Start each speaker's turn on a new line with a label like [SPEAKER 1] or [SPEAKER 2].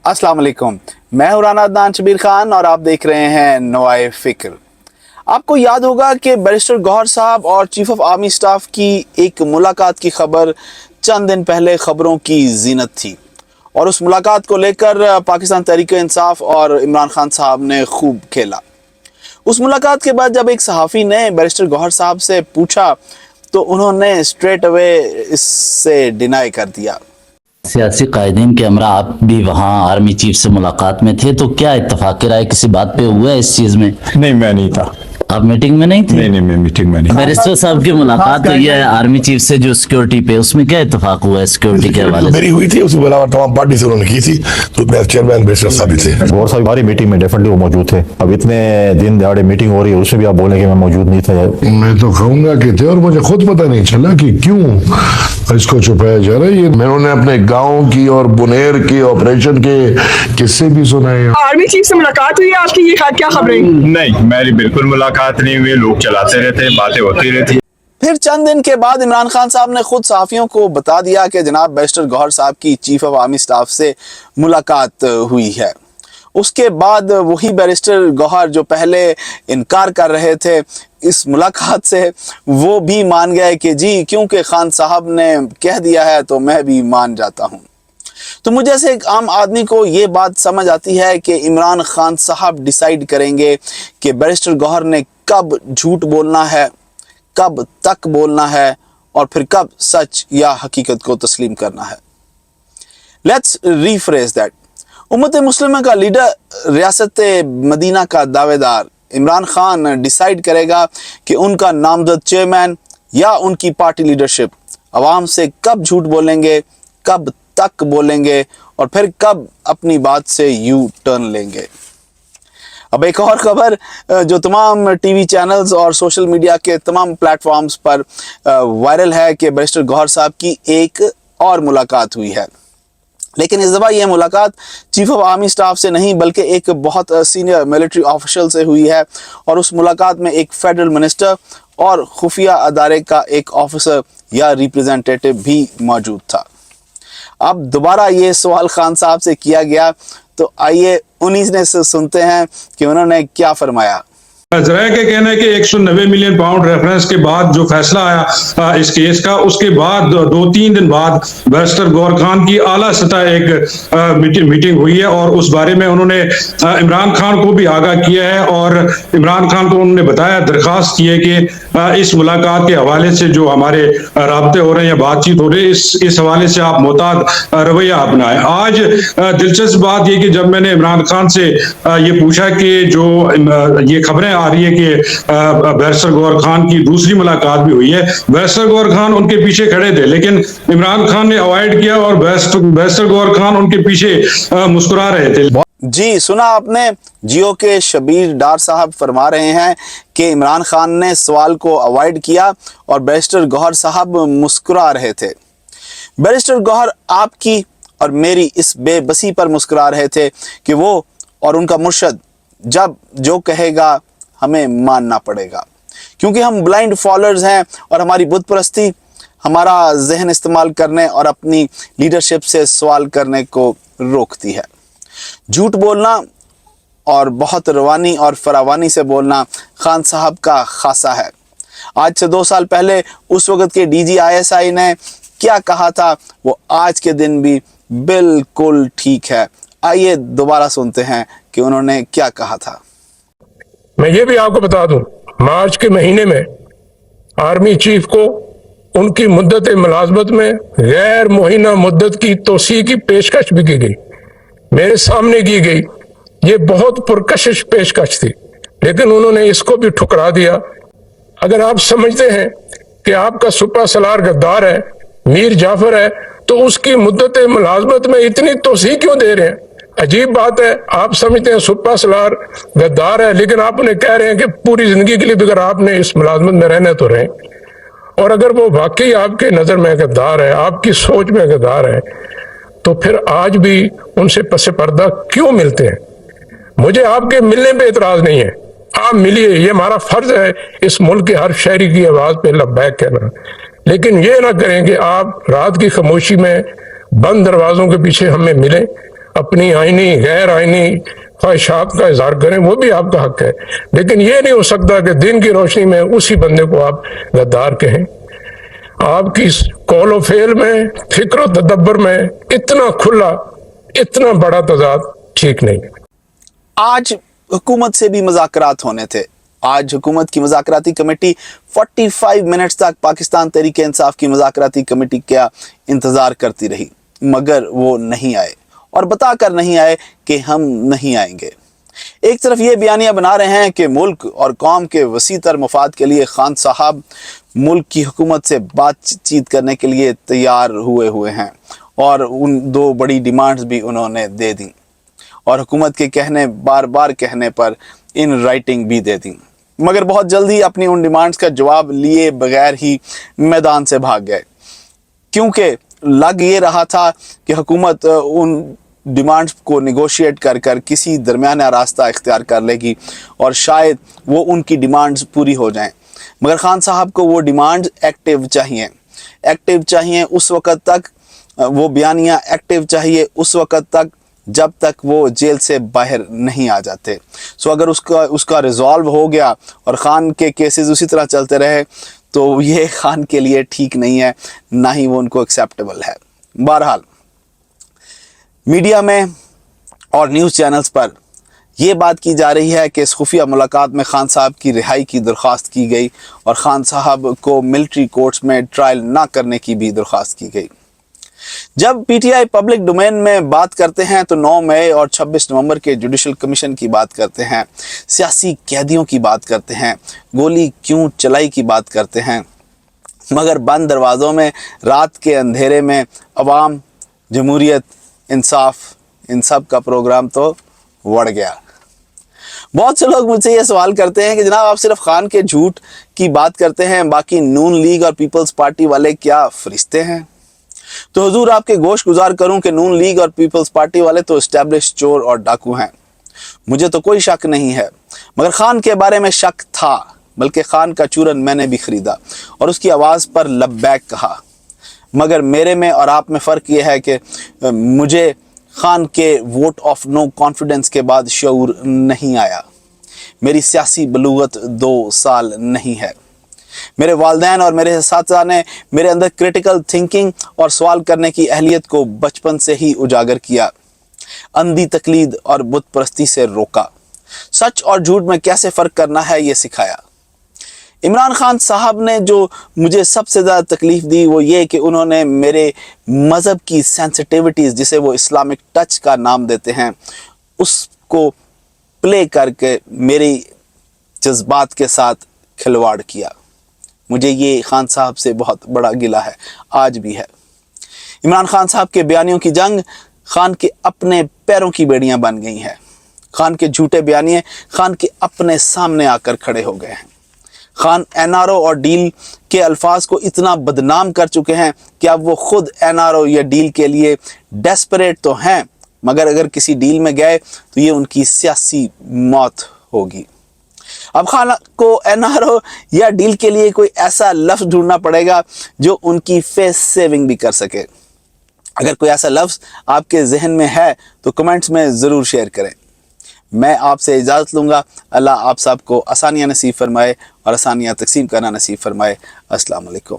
[SPEAKER 1] अस्सलाम वालेकुम, मैं हूं राना अदनान शबीर खान और आप देख रहे हैं नवाए फिक्र। आपको याद होगा कि बैरिस्टर गौहर साहब और चीफ ऑफ आर्मी स्टाफ की एक मुलाकात की खबर चंद दिन पहले खबरों की जीनत थी और उस मुलाकात को लेकर पाकिस्तान तहरीक इंसाफ और इमरान खान साहब ने खूब खेला। उस मुलाकात के बाद जब एक सहाफ़ी ने बैरिस्टर गौहर साहब से पूछा तो उन्होंने स्ट्रेट अवे इससे डिनाई कर दिया।
[SPEAKER 2] सियासी कायदीन के हमरा आप भी वहाँ आर्मी चीफ से मुलाकात में थे, तो क्या इत्तेफाक राय किसी बात पे हुआ है इस चीज में?
[SPEAKER 3] नहीं, मैं नहीं था।
[SPEAKER 2] आप मीटिंग में नहीं थे?
[SPEAKER 3] नहीं, मैं मीटिंग में नहीं।
[SPEAKER 2] बैरिस्टर साहब की मुलाकात हुई है आर्मी चीफ से जो सिक्योरिटी पे, उसमें क्या इत्तेफाक हुआ है सिक्योरिटी के हवाले से?
[SPEAKER 4] मेरी हुई थी, उसके अलावा तमाम पार्टी से उन्होंने की थी, तो मैं चेयरमैन बैरिस्टर साहब भी थे।
[SPEAKER 5] गौहर साहब हमारी मीटिंग में डेफिनेटली वो मौजूद थे। अब इतने दिन दहाड़े मीटिंग हो रही है, उसमें भी आप बोलें कि मैं मौजूद नहीं था।
[SPEAKER 4] मैं तो कहूंगा कि थे और मुझे खुद पता नहीं चला कि क्यों इसको छुपाया जा रहा है। ये मैंने अपने गाँव की और बुनेर के ऑपरेशन के किस्से भी सुनाए।
[SPEAKER 6] आर्मी चीफ से मुलाकात हुई है आपकी, ये क्या खबरें?
[SPEAKER 3] नहीं, मेरी बिल्कुल मुलाकात नहीं हुई। लोग चलाते रहते, बातें होती रहती।
[SPEAKER 1] फिर चंद दिन के बाद इमरान खान साहब ने खुद सहाफ़ियों को बता दिया कि जनाब बैरिस्टर गौहर साहब की चीफ ऑफ आर्मी स्टाफ से मुलाकात हुई है। उसके बाद वही बैरिस्टर गौहर जो पहले इनकार कर रहे थे इस मुलाकात से, वो भी मान गए कि जी क्योंकि खान साहब ने कह दिया है तो मैं भी मान जाता हूँ। तो मुझे जैसे एक आम आदमी को ये बात समझ आती है कि इमरान खान साहब डिसाइड करेंगे कि बैरिस्टर गौहर ने कब झूठ बोलना है, कब तक बोलना है और फिर कब सच या हकीकत को तस्लीम करना है। Let's rephrase that. उम्मत मुस्लिमा का लीडर, रियासत मदीना का दावेदार इमरान खान डिसाइड करेगा कि उनका नामजद चेयरमैन या उनकी पार्टी लीडरशिप आवाम से कब झूठ बोलेंगे, कब तक बोलेंगे और फिर कब अपनी बात से यू टर्न लेंगे। अब एक और खबर जो तमाम टीवी चैनल्स और सोशल मीडिया के तमाम प्लेटफॉर्म्स पर वायरल है कि बैरिस्टर गौहर साहब की एक और मुलाकात हुई है, लेकिन इस दफ़ा यह मुलाकात चीफ ऑफ आर्मी स्टाफ से नहीं बल्कि एक बहुत सीनियर मिलिट्री ऑफिशियल से हुई है और उस मुलाकात में एक फेडरल मिनिस्टर और खुफिया अदारे का एक ऑफिसर या रिप्रेजेंटेटिव भी मौजूद था। अब दोबारा ये सवाल खान साहब से किया गया, तो आइए उन्हीं से सुनते हैं कि उन्होंने क्या फरमाया।
[SPEAKER 7] जरा के कहना है कि 190 मिलियन पाउंड रेफरेंस के बाद जो फैसला आया इस केस का, उसके बाद 2-3 दिन बाद बैरिस्टर गौहर खान की आला सतह एक मीटिंग हुई है और उस बारे में उन्होंने इमरान खान को भी आगाह किया है और इमरान खान को उन्होंने बताया, दरखास्त की है कि इस मुलाकात के हवाले से जो हमारे राब्ते हो रहे हैं या बातचीत हो रही है, इस हवाले से आप मोहतात रवैया अपनाएं। आज दिलचस्प बात यह कि जब मैंने इमरान खान से ये पूछा कि जो ये खबरें आ रही है कि बैरिस्टर गौहर खान की दूसरी मुलाकात भी हुई है, बैरिस्टर गौहर खान उनके पीछे खड़े थे लेकिन इमरान खान ने अवॉइड किया और बैरिस्टर गौहर खान उनके पीछे मुस्कुरा रहे थे।
[SPEAKER 1] जी सुना आपने, जियो के शबीर डार साहब फरमा रहे हैं कि इमरान खान ने सवाल को अवॉइड किया और बैरिस्टर गौहर साहब मुस्कुरा रहे थे। बैरिस्टर गौहर आपकी और मेरी इस बेबसी पर मुस्कुरा रहे थे कि वो और उनका मुर्शद जब जो कहेगा हमें मानना पड़ेगा, क्योंकि हम ब्लाइंड फॉलोअर्स हैं और हमारी बुत परस्ती हमारा जहन इस्तेमाल करने और अपनी लीडरशिप से सवाल करने को रोकती है। झूठ बोलना और बहुत रवानी और फरावानी से बोलना खान साहब का खासा है। आज से 2 साल पहले उस वक्त के DGISI ने क्या कहा था वो आज के दिन भी बिल्कुल ठीक है। आइए दोबारा सुनते हैं कि उन्होंने क्या कहा था।
[SPEAKER 8] मैं ये भी आपको बता दूं, मार्च के महीने में आर्मी चीफ को उनकी मुद्दत मुलाजमत में गैर मुहिना मुद्दत की तोसी की पेशकश भी की गई, मेरे सामने की गई। ये बहुत पुरकशिश पेशकश थी लेकिन उन्होंने इसको भी ठुकरा दिया। अगर आप समझते हैं कि आपका सुपा सलार गद्दार है, मीर जाफर है, तो उसकी मुद्दत मुलाजमत में इतनी तोसी क्यों दे रहे हैं? अजीब बात है। आप समझते हैं सुपा सलार गद्दार है लेकिन आप उन्हें कह रहे हैं कि पूरी जिंदगी के लिए अगर आपने इस मुलाजमत में रहना तो रहें, और अगर वो वाकई आपके नजर में गद्दार है, आपकी सोच में गद्दार है, तो फिर आज भी उनसे पसे पर्दा क्यों मिलते हैं? मुझे आपके मिलने पे एतराज नहीं है, आप मिलिए, ये हमारा फर्ज है इस मुल्क के हर शहरी की आवाज पे लब्बैक कहना, लेकिन ये ना करें कि आप रात की खामोशी में बंद दरवाजों के पीछे हमें मिलें अपनी आईनी गैर आईनी ख्वाहिशात का इजहार करें, वो भी आपका हक है, लेकिन ये नहीं हो सकता कि दिन की रोशनी में उसी बंदे को आप गद्दार कहें। आपकी कौलो फेल में, फिक्र तदब्बर में इतना खुला, इतना बड़ा तजाद ठीक नहीं।
[SPEAKER 1] आज हुकूमत से भी मुज़ाकरात होने थे। आज हुकूमत की मुज़ाकराती कमेटी 45 मिनट्स तक पाकिस्तान तहरीक इंसाफ की मुज़ाकराती कमेटी का इंतज़ार करती रही, मगर वो नहीं आए और बताकर नहीं आए कि हम नहीं आएंगे। एक तरफ ये बयानिया बना रहे हैं कि मुल्क और कौम के वसीतर मफाद के लिए खान साहब मुल्क की हुकूमत से बातचीत करने के लिए तैयार हुए हैं और उन दो बड़ी डिमांड्स भी उन्होंने दे दी और हुकूमत के कहने बार बार कहने पर इन राइटिंग भी दे दी, मगर बहुत जल्दी अपनी उन डिमांड्स का जवाब लिए बगैर ही मैदान से भाग गए, क्योंकि लग ये रहा था कि हुकूमत उन डिमांड्स को निगोशिएट कर कर किसी दरमियाना रास्ता इख्तियार कर लेगी और शायद वो उनकी डिमांड्स पूरी हो जाएं। मगर खान साहब को वो डिमांड्स एक्टिव चाहिए उस वक़्त तक, वो बयानियाँ एक्टिव चाहिए उस वक़्त तक जब तक वो जेल से बाहर नहीं आ जाते। सो अगर उसका रिजॉल्व हो गया और ख़ान के केसेस उसी तरह चलते रहे तो ये ख़ान के लिए ठीक नहीं है, ना ही वो उनको एक्सेप्टेबल है। बहरहाल मीडिया में और न्यूज़ चैनल्स पर यह बात की जा रही है कि इस खुफिया मुलाकात में खान साहब की रिहाई की दरख्वास्त की गई और खान साहब को मिलिट्री कोर्ट्स में ट्रायल ना करने की भी दरख्वास्त की गई। जब पीटीआई पब्लिक डोमेन में बात करते हैं तो 9 मई और 26 नवंबर के जुडिशल कमीशन की बात करते हैं, सियासी कैदियों की बात करते हैं, गोली क्यों चलाई की बात करते हैं, मगर बंद दरवाज़ों में रात के अंधेरे में अवाम, जमहूरियत, इंसाफ, इन सब का प्रोग्राम तो बढ़ गया। बहुत से लोग मुझसे ये सवाल करते हैं कि जनाब आप सिर्फ खान के झूठ की बात करते हैं, बाकी नून लीग और पीपल्स पार्टी वाले क्या फरिश्ते हैं? तो हुजूर आपके गोश गुजार करूं कि नून लीग और पीपल्स पार्टी वाले तो एस्टैब्लिश चोर और डाकू हैं, मुझे तो कोई शक नहीं है। मगर खान के बारे में शक था, बल्कि खान का चूरन मैंने भी खरीदा और उसकी आवाज़ पर लब्बैक कहा। मगर मेरे में और आप में फ़र्क ये है कि मुझे खान के वोट ऑफ नो कॉन्फिडेंस के बाद शऊर नहीं आया। मेरी सियासी बलूगत 2 साल नहीं है। मेरे वालिदैन और मेरे साथियों ने मेरे अंदर क्रिटिकल थिंकिंग और सवाल करने की अहलियत को बचपन से ही उजागर किया, अंधी तकलीद और बुत परस्ती से रोका, सच और झूठ में कैसे फ़र्क करना है ये सिखाया। इमरान खान साहब ने जो मुझे सबसे ज़्यादा तकलीफ़ दी वो ये कि उन्होंने मेरे मज़हब की सेंसिटिविटीज़, जिसे वो इस्लामिक टच का नाम देते हैं, उसको प्ले करके मेरी जज्बात के साथ खिलवाड़ किया। मुझे ये खान साहब से बहुत बड़ा गिला है, आज भी है। इमरान खान साहब के बयानियों की जंग खान के अपने पैरों की बेड़ियां बन गई हैं। खान के झूठे बयानिए खान के अपने सामने आकर खड़े हो गए हैं। खान एनआरओ और डील के अल्फाज को इतना बदनाम कर चुके हैं कि अब वो खुद एनआरओ या डील के लिए डेस्परेट तो हैं, मगर अगर किसी डील में गए तो ये उनकी सियासी मौत होगी। अब खान को एनआरओ या डील के लिए कोई ऐसा लफ्ज़ ढूंढना पड़ेगा जो उनकी फेस सेविंग भी कर सके। अगर कोई ऐसा लफ्ज़ आपके जहन में है तो कमेंट्स में ज़रूर शेयर करें। मैं आपसे इजाज़त लूँगा। अल्लाह आप सबको आसानियाँ नसीब फरमाए और आसानियाँ तकसीम करना नसीब फरमाए। अस्सलाम वालेकुम।